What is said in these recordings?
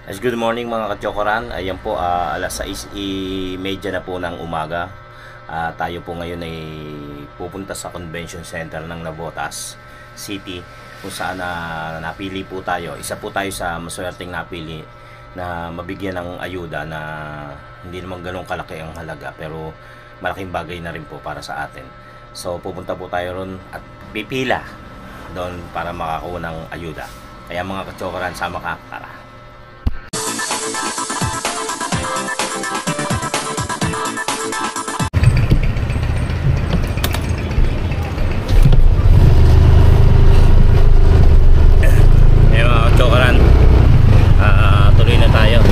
Yes, good morning mga kachokoran. Ayan po, alas 6:30 na po ng umaga. Tayo po ngayon ay pupunta sa Convention Center ng Navotas City, kung saan napili po tayo. Isa po tayo sa maswerteng napili na mabigyan ng ayuda na hindi naman ganun kalaki ang halaga, pero malaking bagay na rin po para sa atin. So pupunta po tayo ron at pipila doon para makakuha ng ayuda. Kaya mga kachokoran, sama ka, tara. Tuloy na tayo.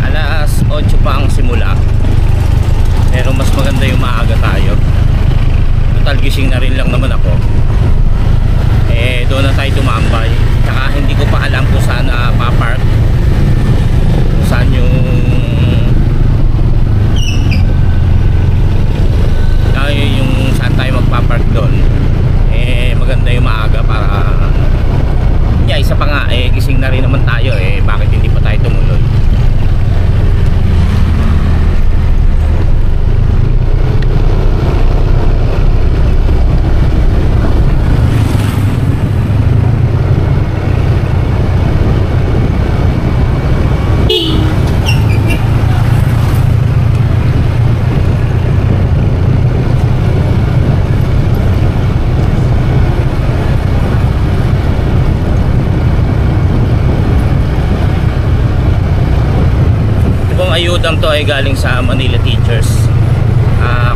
Alas 8 pa ang simula, pero mas maganda yung maaga tayo. Total gising na rin lang naman ako. Doon na tayo tumambay. Tsaka hindi ko pa alam kung saan pa-park, kung saan yung saan tayo magpa-park doon. Maganda yung maaga para isa pa nga, gising na rin naman tayo, bakit hindi pa tayo tumuloy? Ayudang to ay galing sa Manila Teachers.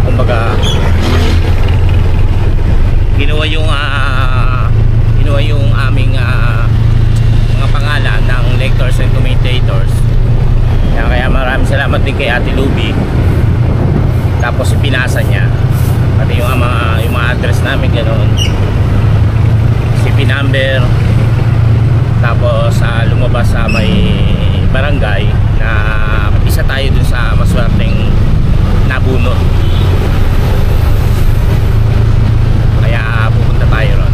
Kumbaga ginawa yung aming mga pangalan ng lectors and commentators. Kaya maraming salamat din kay Ate Luby. Tapos ipinasa niya pati yung mga address namin, ganoon, CP number. Tapos lumabas sa may barangay na isa tayo dun sa maswerteng nabunot. Kaya pupunta tayo ron.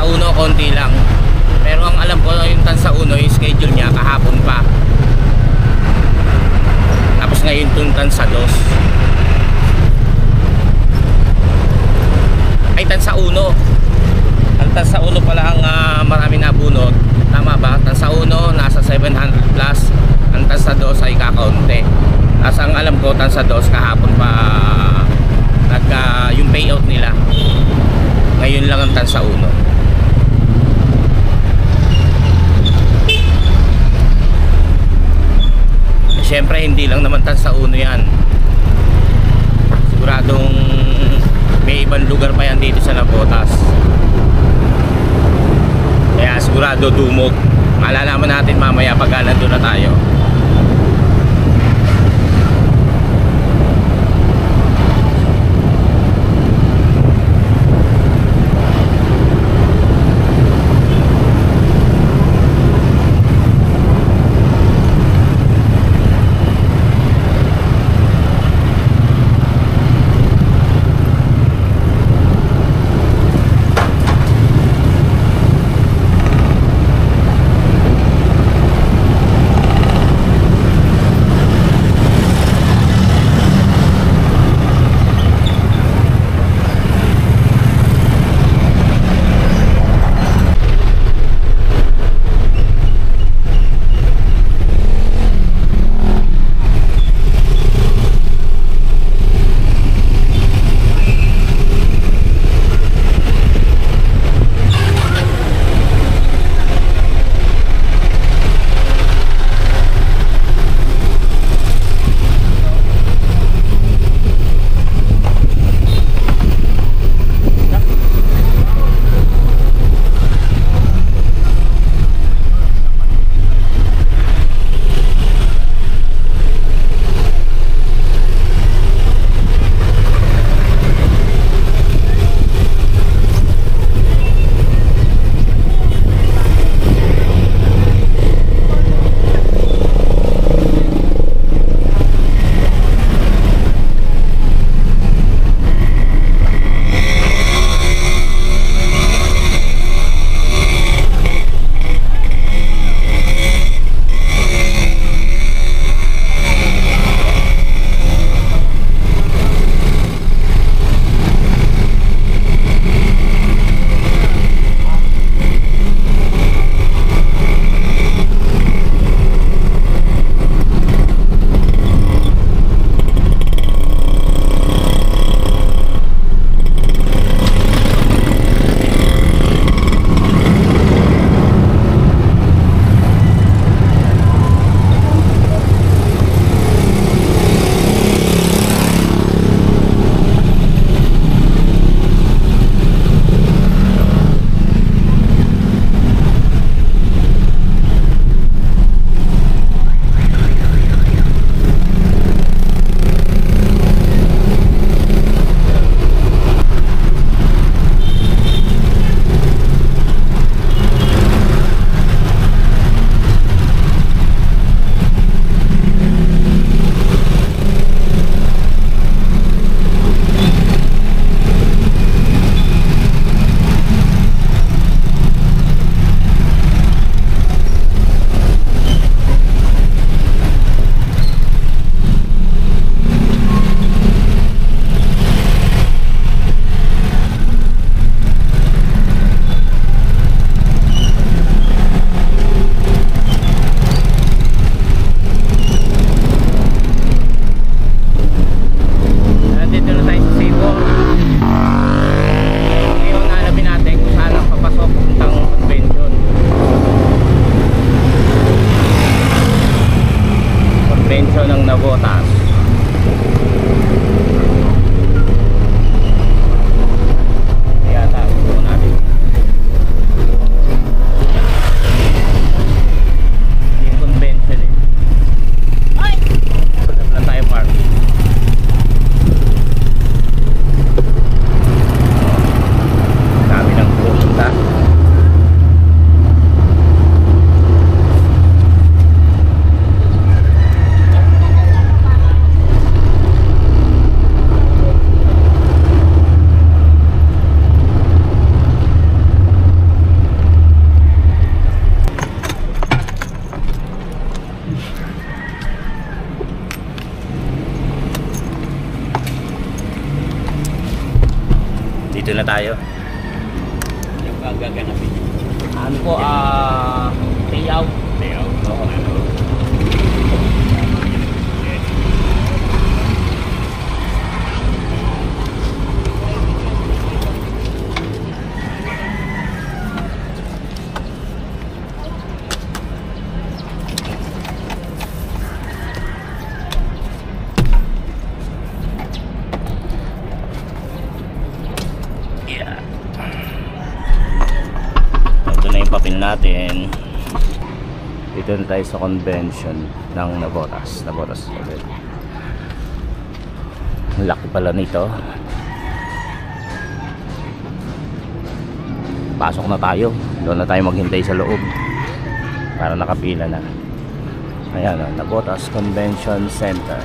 Uno konti lang, pero ang alam ko yung Tansa Uno yung schedule niya kahapon pa, tapos ngayon itong Tansa Dos ay Tansa Uno. Ang Tansa Uno pala ang marami nabunot, tama ba? Tansa Uno nasa 700 plus, ang Tansa Dos ay kakaunti. Tapos ang alam ko Tansa Dos kahapon pa yung payout nila, ngayon lang ang Tansa Uno. Siyempre hindi lang naman Tansa Uno yan, siguradong may ibang lugar pa yan dito sa Navotas, kaya sigurado dumog. Malalaman natin mamaya pag nandun na tayo. gaganapin? Ano po, payout. Payout. Oo. Ito na yung papel natin. Dito na tayo sa convention ng Navotas ulit. Ang laki pala nito. Pasok na tayo. Doon na tayo maghintay sa loob para nakapila na. Ayan o, Navotas Convention Center.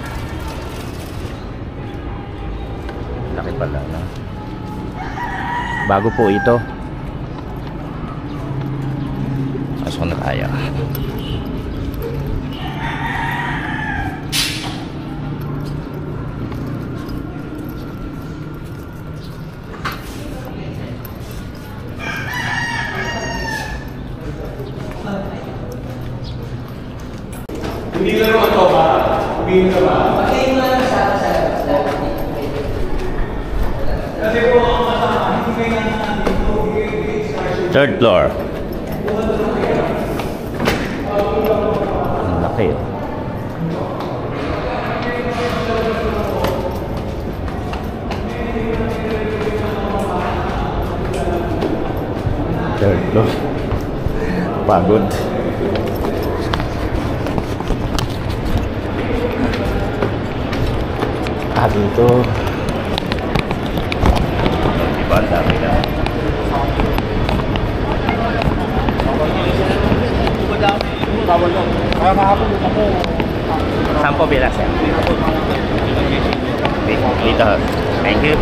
Laki pala, no? Bago po ito. Pasok na tayo. Hindi na naman ito ba? Hindi na ba? Kasi po ang kasama, hindi kayo naman dito. Third floor. Ang laki. Third floor. Pagod. Dito. Diba? Ang dami na. Saan po bilas yan? Dito. Thank you.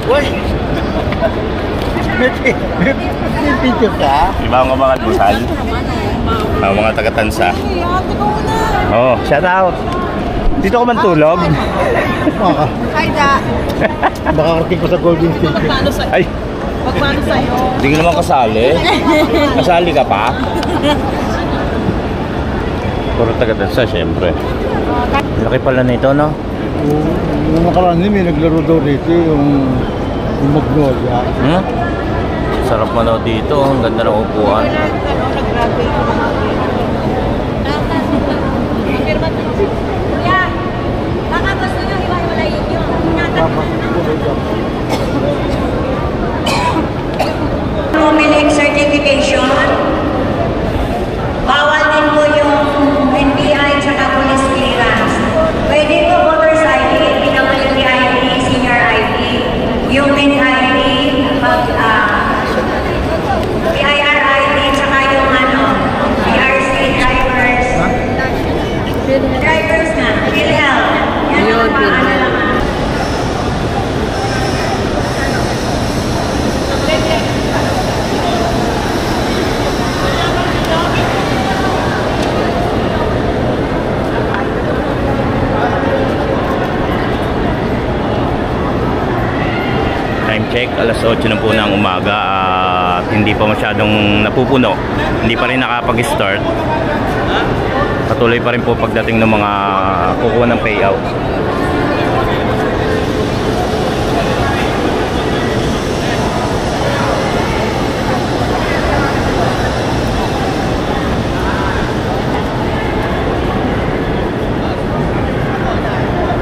Uy! May picture ka? Iba ang mga almusal. Mga taga-tansa. Oh, shout out. Dito ko man tulog. Hi, Da. Makakarating ko sa Golden State. Ay, Pagmano sa'yo. hindi ko naman kasali. Kasali ka pa? Puro taga-tansa, syempre. Laki pala nito, no? Yung nakaraan din, may naglaro daw rito yung Magnolia. Hmm? Sarap manood dito. Ang ganda ng upuan. Kuya, baka gusto nyo iwalayin nyo. Milling certification. Bawal din po yung NBI tsaka police clearance. Pwede po voter's ID, PWD ID, senior ID, human ID, PIR ID, tsaka yung PRC drivers. Drivers na, PhilHealth. Yan ang paano naman. Time check, alas 8 na po ng umaga at hindi pa masyadong napupuno. Hindi pa rin nakapag-start. Patuloy pa rin po pagdating ng mga kukuha ng payout.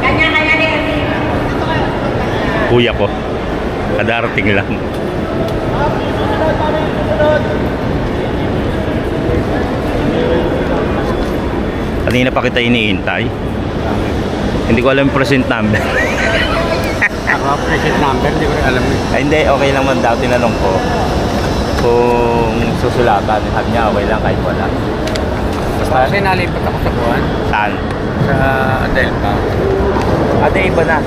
Kanya-kanya din. Kuya ko. Kadarating lang. Kanina pa kita iniintay. Hindi ko alam yung present number. Ako, present number, hindi ko rin alam eh. Ay, hindi, okay lang man daw. Tinanong ko kung susulatan. Sabi niya, okay lang kahit wala. Basta, Kasi nalipat ako sa buwan, saan? sa Delta. Ate, iba na.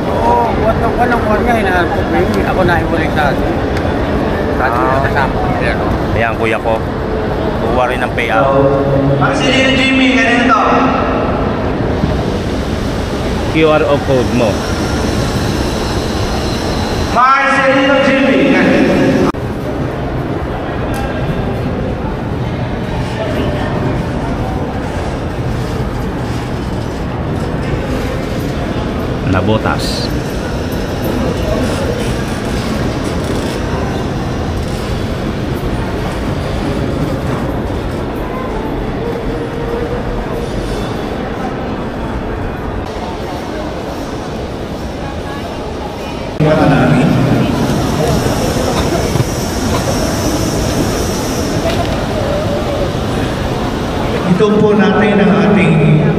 Oo, walang kuwan nga, hinahanap ko. Ako na iwalik sa atin. Sa atin na kasama ko nila, no? Ayan, kuya ko. kuha rin ng payout. Marcelino Jimmy, ganito to. QR o code mo. Marcelino Jimmy, ganito. Nabotas. Ito po natin ang ating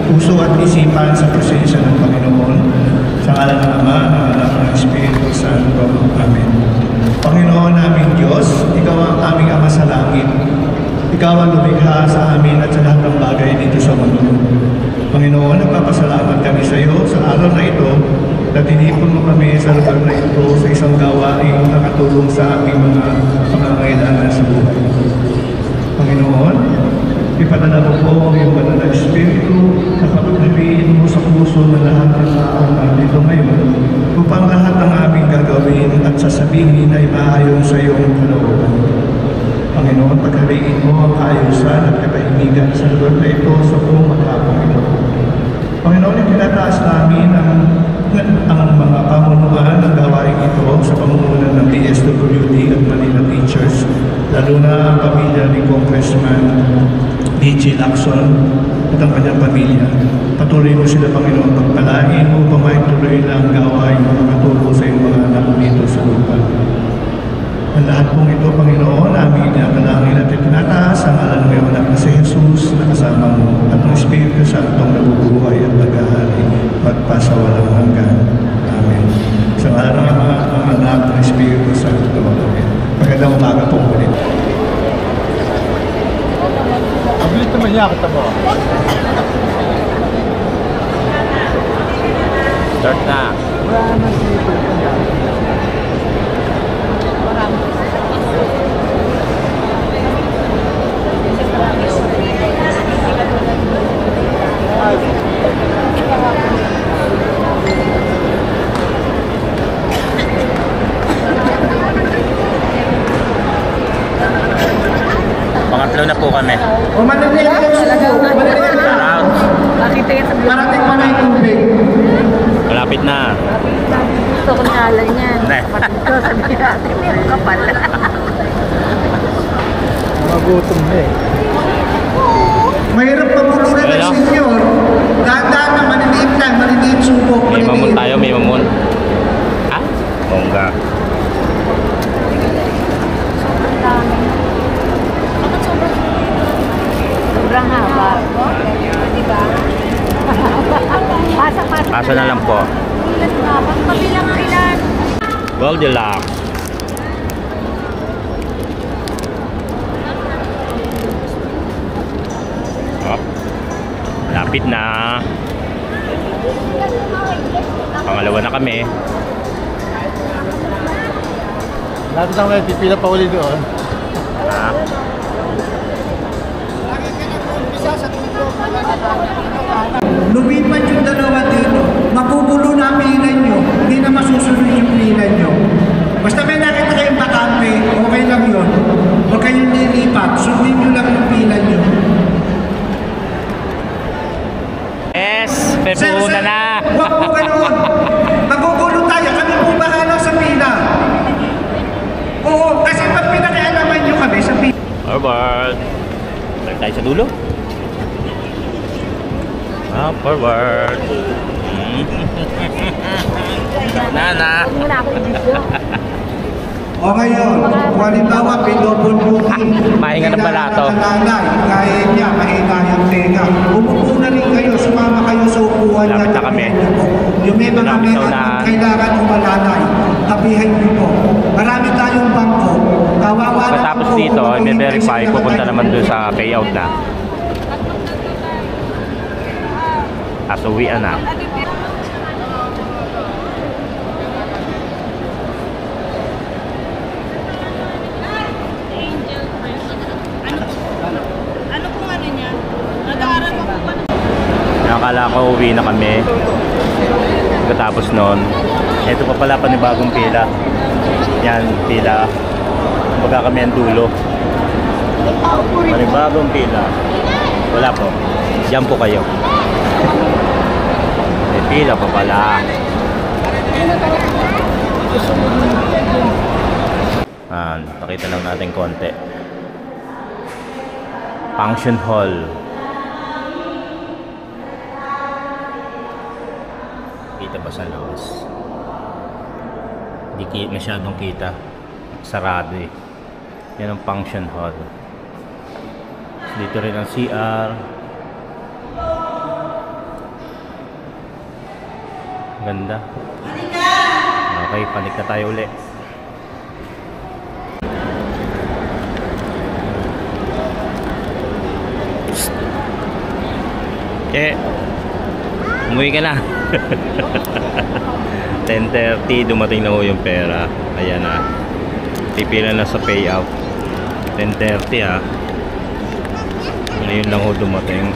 puso at isipan sa presensya ng Panginoon. Sa ngalan ng Ama, ng Anak, ng Espiritu Santo. Amen. Panginoon namin Diyos, Ikaw ang aming Ama sa langit. Ikaw ang lumikha sa amin at sa lahat ng bagay dito sa mundo. Panginoon, nagpapasalamat kami sa iyo sa araw na ito na tinipon mo kami sa lugar na ito sa isang gawaing nakatulong sa aming mga pangangailangan sa buhay. Panginoon, ipadala mo po ang iyong banal na Espiritu na kapaghabiin mo sa puso ng lahat ng taong nandito ngayon upang lahat ng aming gagawin at sasabihin ay maayon sa iyong kalooban. Panginoon, paghariin mo ang kaayusan at katahimikan sa lugar na ito sa buong maghapong ito. Panginoon, itinataas namin ang mga pamunuan ng gawain ito sa pamumunan ng DSWD at Manila Teachers, lalo na ang pamilya ni Congressman D.J. Lacson at ang kanyang pamilya. Patuloy mo sila, Panginoon, pagpalain upang maituloy na ang gawain na makatulong sa iyong mga anak dito sa lupa. Ang lahat pong ito, Panginoon, aming inatalangin at itinataas ang ngalan ng iyong anak na si Jesus na kasama mo at ng Espiritu Santong nabubuhay at naghahari magpasawalang hanggan. Amen. Sa ngalan ng Ama, ng Anak, ng Espiritu Santo. Amen. Magandang umaga po ulit. Abilit naman niya kita mo. Start na. Pangatlo na po kami. O mananay ka Shout. Parating pa na yung tubig. Malapit na. Gusto ko ngalan yan. Ne. Ito, sabihin natin, meron ka pala. Magutom na eh. Mahirap pabulunan ng Hello? senior. Dahan-dahan na maliliit lang, maliliit subok, May mamon maliliit. tayo, may mamon. Ah? Bongga. Sobrang dami. Bakit sobrang haba? Diba? Pasa-pasa. Kaso na lang po. Ilan nga? Pagpabilang ang ilan. Goldilocks. Oh. Lapit na. Pangalawa na kami. Lapit lang may pipila pa uli doon. Ah. Lumipat yung dalawa dito. Mapupulo na ang pilan nyo. Hindi na masusunod yung pilan nyo. Basta may nakita kayong bakante, okay lang yun. Huwag kayong lilipat. Sundin nyo lang yung pilan nyo. Yes! Pepuuna na! Huwag po ganoon. Magugulo tayo. Kami po bahala sa pila. Oo, kasi pag pinakialaman nyo kami sa pila. Forward! Balik tayo sa dulo. Ah, forward! Nana! Huwag mo na ako i-video. O ngayon, kung halimbawa, pinobon booking. Mahinga na pala to. Nanay, kaya niya, mahina yung tenga. Umupo na rin kayo, sumama kayo sa upuan niya. Lapit na kami. Yung may mga Lapit meron na. at kailangan umalalay. Tabihan niyo po. Marami tayong bangko. Kawawa na Matapos po, dito, kung i-verify, maghihintay pupunta sila naman doon sa payout na. As uwian na. akala ko uwi na kami. Pagkatapos noon, ito pa pala panibagong pila. Yan, pila. Baga kami ang dulo. Panibagong pila. Wala po. Diyan po kayo. May pila pa pala. Pakita lang natin konti. Function hall. Kita ba sa labas? Hindi masyadong kita. Sarado eh. Yan ang function hall. Dito rin ang CR. Ganda. Okay, panik na tayo ulit. Umuwi ka na. 10:30 dumating na ho yung pera. Ayan na. Pipila na sa payout. 10:30 ha. Ngayon lang ho dumating.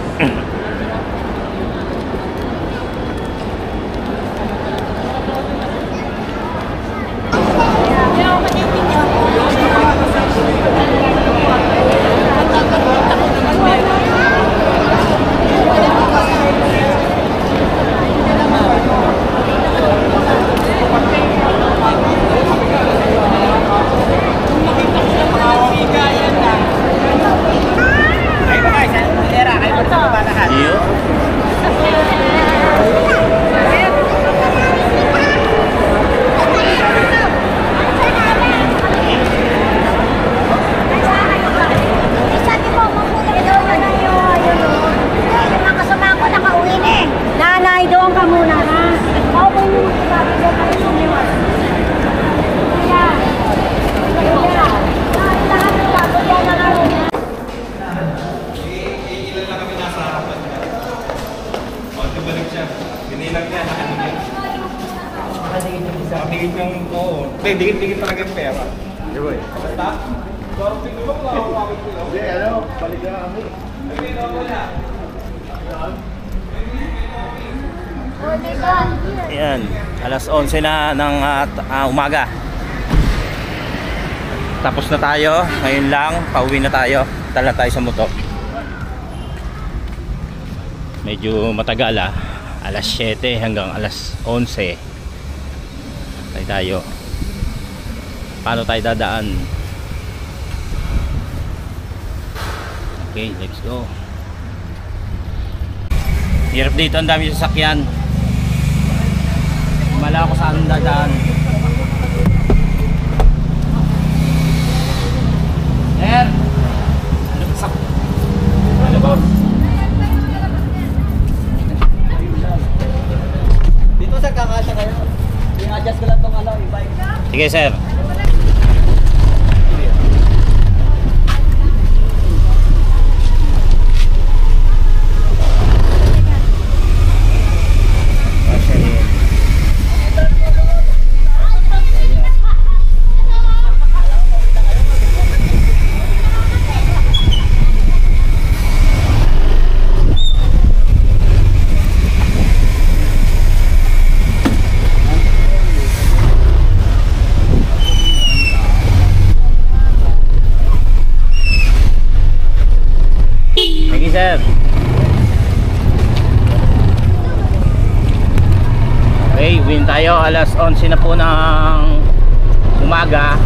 Dikit-dikit talaga yung pera. Di ba eh? Basta? Sorting mo ba? Hindi, ano? Balikan kami. Ayan, alas 11 na ng umaga. Tapos na tayo. Ngayon lang, pauwi na tayo. Tala tayo sa motor. Medyo matagal alas 7 hanggang alas 11 tayo. Paano tayo dadaan? Okay, let's go. Hirap dito, ang dami sasakyan. Wala ako saan dadaan. Sir! Ano ba sak? Ano ba? Dito sir, kakasya kayo. I-adjust ko lang itong e-bike. Sige sir. Sir. Okay, win tayo. Alas 11 na po ng umaga.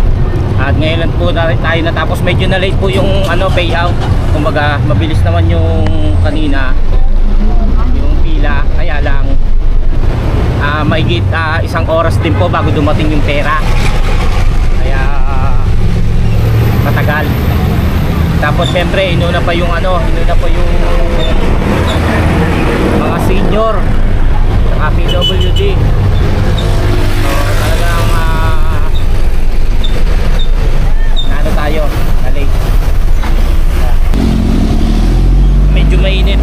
At ngayon lang po tayo natapos. Medyo na late po yung payout. Kumbaga, mabilis naman yung kanina. Yung pila. Kaya lang mahigit isang oras din po bago dumating yung pera. Kaya matagal. Tapos siyempre inuna pa yung mga senior sa PWD. Talagang tayo na late. Medyo mainit.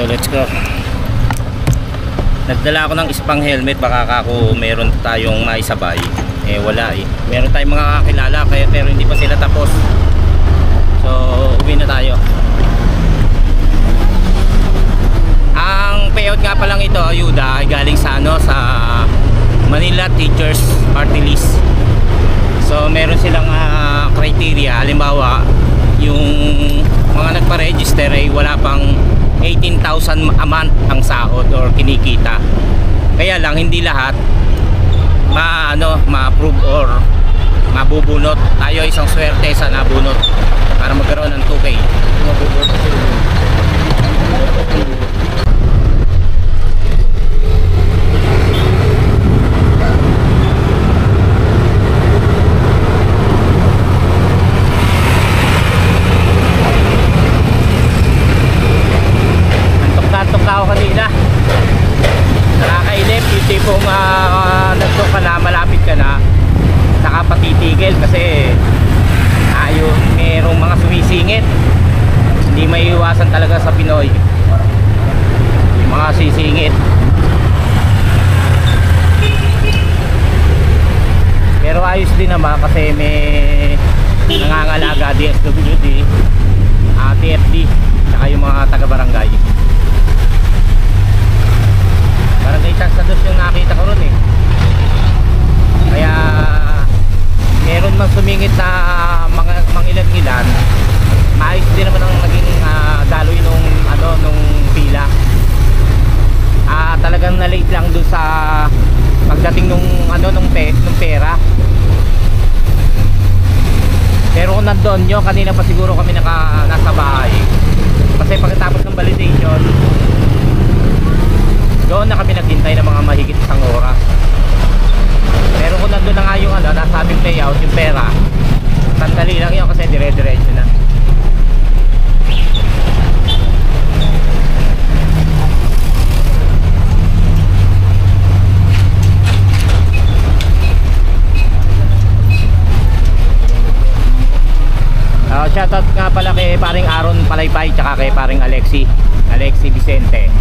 So let's go. Nagdala ako ng ispang helmet, baka ako meron tayong maisabay. Eh wala eh. Meron tayong mga kakilala kaya, pero hindi pa sila tapos. So uwi na tayo. Ang payout nga pa lang ito, ayuda, ay galing sa sa Manila Teachers Party List. So meron silang criteria. Halimbawa, yung mga nagpa-register ay wala pang 18,000 a month ang sahod or kinikita. Kaya lang hindi lahat ma-approve or mabubunot. Tayo isang swerte sa nabunot para magkaroon ng 2K. Antok na ako kanina. Nakakainip yung tipong nandun ka na, malapit ka na, saka patitigil kasi merong mga sumisingit. Hindi maiiwasan talaga sa Pinoy yung mga sisingit. Pero ayos din naman kasi may nangangalaga DSWD, TFD, saka yung mga taga-barangay. Barangay Tansados yung nakita ko ron eh. Kaya meron mang sumingit na mangilan-ilan. Maayos din naman ang naging daloy nung pila. Talagang na-late lang dun sa pagdating nung pera. Pero kung nandun nyo, kanina pa siguro kami nasa bahay. Kasi pagkatapos ng validation, doon na kami naghintay ng mga mahigit isang oras. Pero kung nandun na nga yung nasa ating payout, yung pera, sandali lang yun kasi dire-diretso na. Shoutout nga pala kay paring Aaron Palaypay tsaka kay paring Alexi Vicente.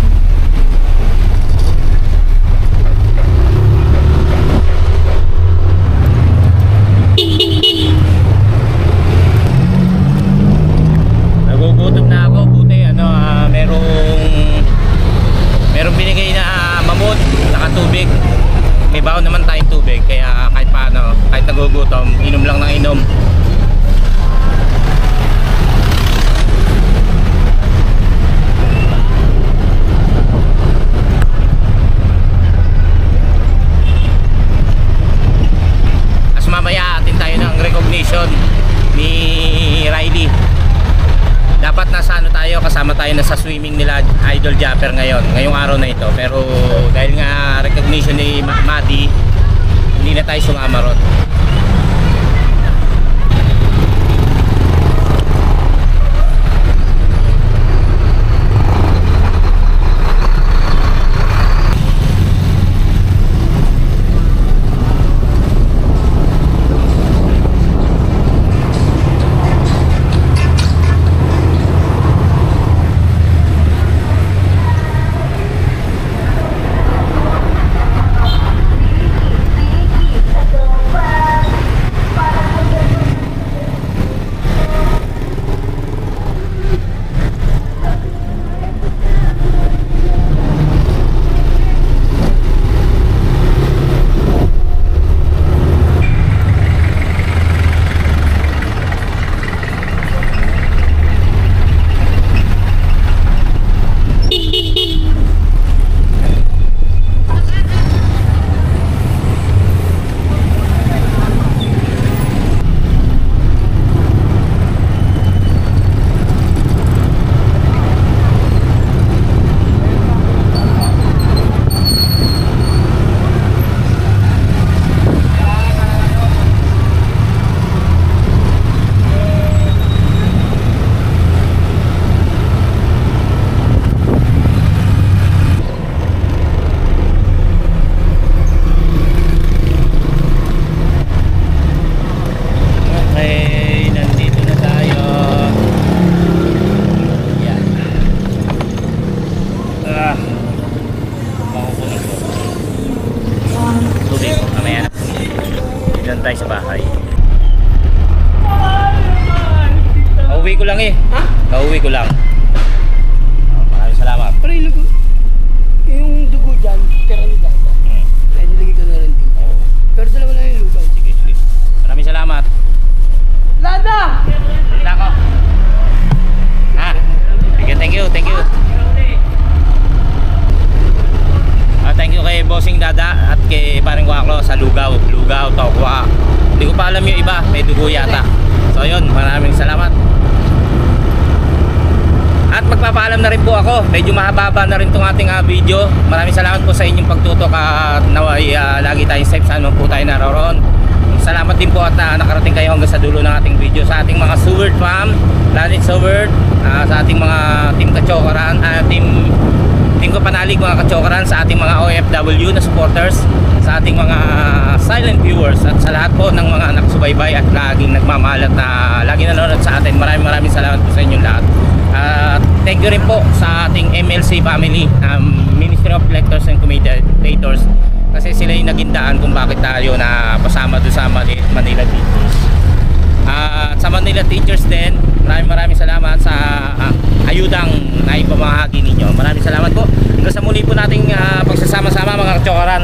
Nagugutom na ako, buti merong binigay na mamut saka tubig. May baon naman tayong tubig kaya kahit paano, kahit nagugutom, inom lang ng inom. Mamaya atin tayo ng recognition ni Riley. Dapat nasa tayo, kasama tayo na sa swimming nila Idol Japper ngayong araw na ito. Pero dahil nga recognition ni Madi, hindi na tayo sumama ron. Lugaw, Tokwa. Hindi ko pa alam yung iba, may dugo yata. So yun, maraming salamat. At magpapaalam na rin po ako. Medyo mahaba na rin itong ating video. Maraming salamat po sa inyong pagtutok at naway lagi tayong safe saan man po tayo naroon. Salamat din po at nakarating kayo hanggang sa dulo ng ating video. Sa ating mga Seward fam, Planet Seward, sa ating mga Team Kachokaran, Team Kapanalig, mga Kachokaran, sa ating mga OFW na supporters, sa ating mga silent viewers, at sa lahat po ng mga nakasubaybay at laging nagmamahal at laging nanonood sa atin. Maraming salamat po sa inyong lahat. Thank you rin po sa ating MLC family, Ministry of Electors and Commentators, kasi sila yung naging daan kung bakit tayo na pasama doon sa Manila Teachers. Sa Manila Teachers din, maraming salamat sa ayudang na ipamahagi ninyo. Maraming salamat po. Hanggang sa muli po nating pagsasama-sama, mga Kachokaran.